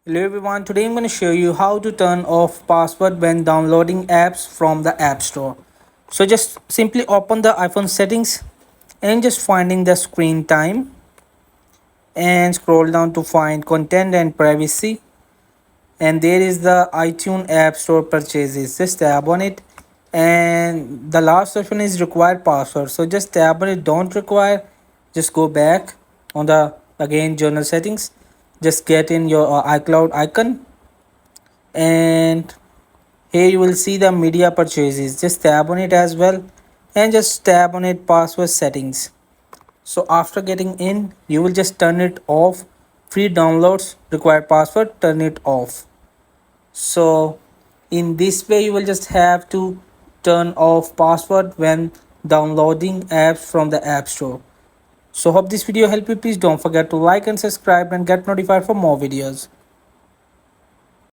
Hello everyone, today I'm going to show you how to turn off password when downloading apps from the App Store. So just simply open the iPhone settings and just finding the screen time and scroll down to find content and privacy, and there is the iTunes App Store purchases. Just tap on it, and the last option is required password. So just tap on it, don't require, just go back on the again journal settings, just get in your iCloud icon, and here you will see the media purchases. Just tap on it as well and just tap on it password settings. So after getting in, you will just turn it off. Free downloads, required password, turn it off. So in this way you will just have to turn off password when downloading apps from the App Store. So hope this video helped you. Please don't forget to like and subscribe and get notified for more videos.